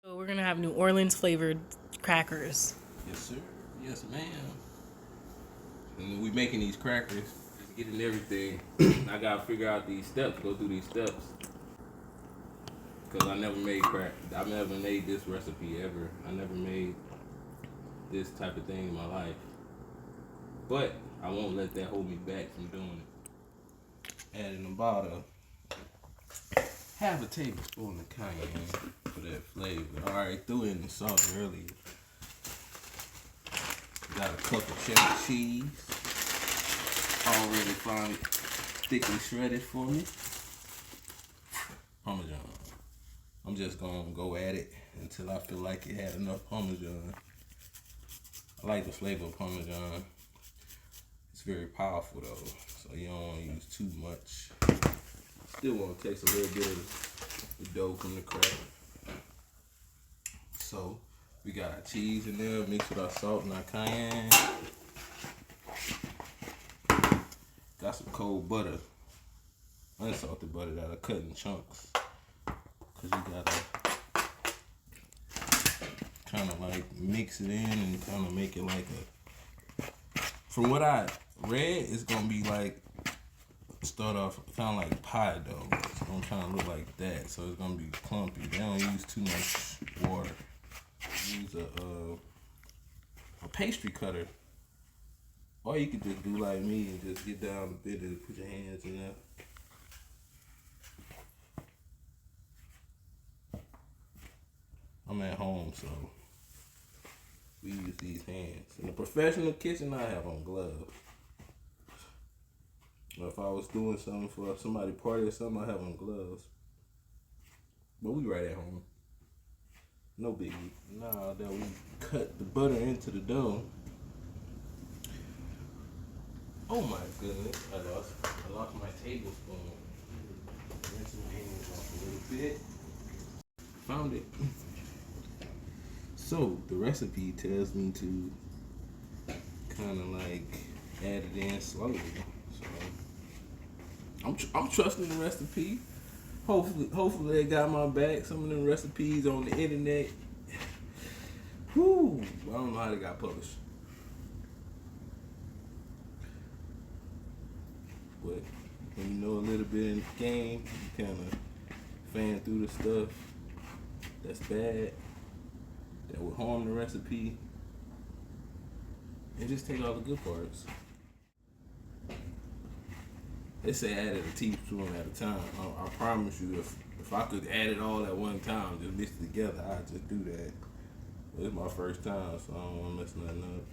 So we're gonna have New Orleans flavored crackers. Yes, sir. Yes, ma'am. And we making these crackers, just getting everything. I gotta figure out these steps, go through these steps. Cause I never made crack. I never made this recipe ever. I never made this type of thing in my life. But I won't let that hold me back from doing it. Adding about half a tablespoon of cayenne for that flavor. I already threw in the salt earlier. Got a cup of cheddar cheese. Already finally thickly shredded for me. Parmesan. I'm just gonna go at it until I feel like it had enough Parmesan. I like the flavor of Parmesan. It's very powerful though, so you don't want to use too much. Still want to taste a little bit of the dough from the cracker. So we got our cheese in there mixed with our salt and our cayenne. Got some cold butter, unsalted butter that I cut in chunks. Cause you gotta kind of like mix it in and kind of make it like a. From what I read, it's gonna be like start off kind of like pie dough. It's gonna kind of look like that, so it's gonna be clumpy. They don't use too much water. Use a pastry cutter, or you could just do like me and just get down a bit and put your hands in there. I'm at home, so we use these hands. In the professional kitchen, I have on gloves. But if I was doing something for somebody party or something, I have on gloves. But we right at home. No biggie. Now that we cut the butter into the dough. Oh my goodness, I lost my tablespoon. Rinse my hands off a little bit. Found it. So the recipe tells me to kind of like add it in slowly. So I'm trusting the recipe. Hopefully they got my back. Some of them recipes on the internet. Whew, I don't know how they got published. But when you know a little bit in the game, you kind of fan through the stuff that's bad, that would harm the recipe, and just take all the good parts. They say add it a teaspoon at a time. I promise you, if I could add it all at one time, just mix it together, I'd just do that. But it's my first time, so I don't want to mess nothing up.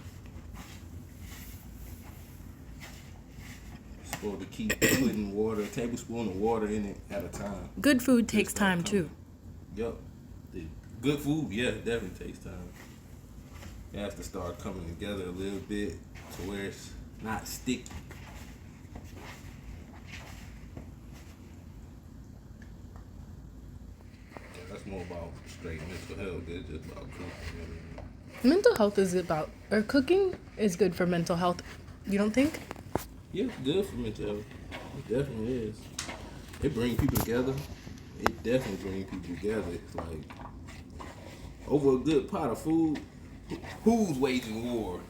Supposed to keep putting water, a tablespoon of water in it at a time. Good food takes time too. Yep. Good food, yeah, definitely takes time. It has to start coming together a little bit to where it's not sticky. Yeah, that's more about straight mental health. It's just about cooking. Mental health is about, or cooking is good for mental health. You don't think? Yeah, it's good for mental health. It definitely is. It brings people together. It definitely brings people together. It's like over a good pot of food. Who's waging war?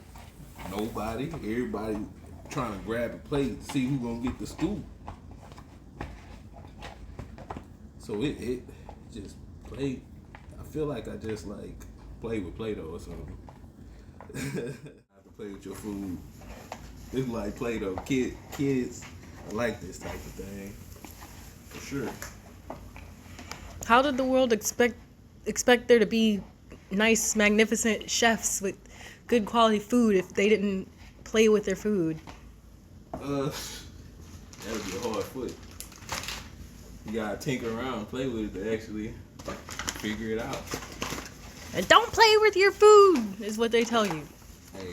Nobody. Everybody trying to grab a plate to see who's gonna get the scoop. So it just play. I feel like I just like play with Play-Doh or something. I have to play with your food. It's like Play-Doh. Kids, I like this type of thing for sure. How did the world expect there to be nice, magnificent chefs with good quality food if they didn't play with their food? That would be a hard foot. You gotta tinker around and play with it to actually figure it out. And don't play with your food, is what they tell you. Hey,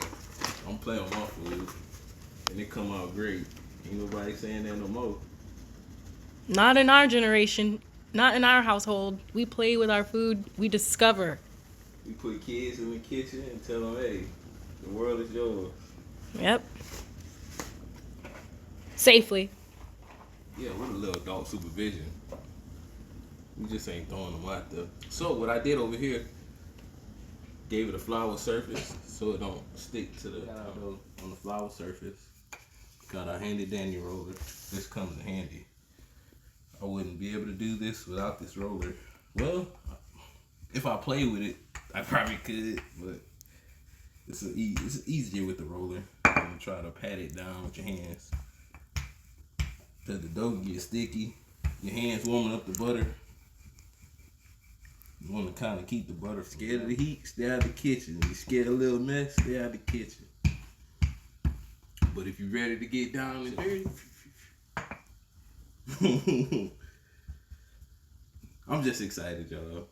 I'm playing with my food, and it come out great. Ain't nobody saying that no more. Not in our generation, not in our household. We play with our food, we discover. We put kids in the kitchen and tell them, hey, the world is yours. Yep. Safely. Yeah, with a little adult supervision. We just ain't throwing them out there. So what I did over here, gave it a flour surface so it don't stick to the dough on the flour surface. Got a handy dandy roller. This comes in handy. I wouldn't be able to do this without this roller. Well, if I play with it, I probably could, but it's easier with the roller than to try to pat it down with your hands. Cause the dough gets sticky. Your hands warming up the butter. You want to kind of keep the butter. Scared of the heat, stay out of the kitchen. You scared of a little mess, stay out of the kitchen. But if you're ready to get down and dirty, I'm just excited, y'all.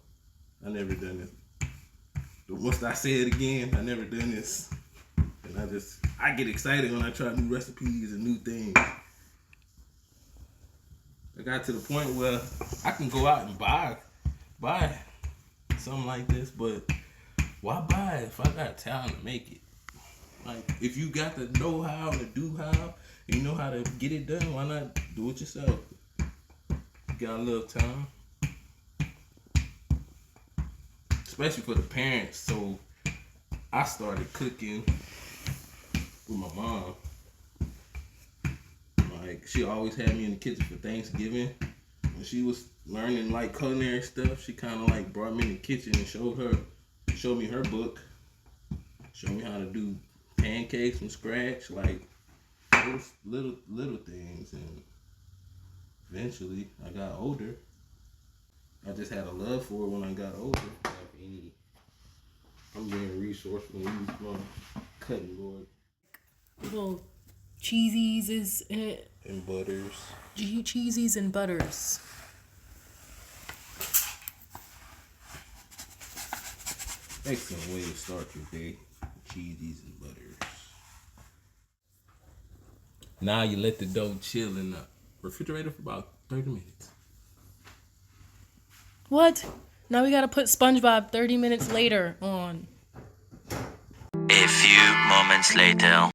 I never done this. Once I say it again, I never done this. And I get excited when I try new recipes and new things. I got to the point where I can go out and buy something like this, but why buy it if I got talent to make it? Like, if you got the know-how and the do-how, and you know how to get it done, why not do it yourself? You got a little time. Especially for the parents. So I started cooking with my mom. Like, she always had me in the kitchen for Thanksgiving. When she was learning like culinary stuff, she kind of like brought me in the kitchen and showed me her book, showed me how to do pancakes from scratch, like those little things. And eventually, I got older. I just had a love for it when I got older. I'm being resourceful and use my cutting board. Little cheesies is in it. And butters. Cheesies and butters. Excellent way to start your day. Cheesies and butters. Now you let the dough chill in the refrigerator for about 30 minutes. What? Now we gotta put SpongeBob 30 minutes later on. A few moments later.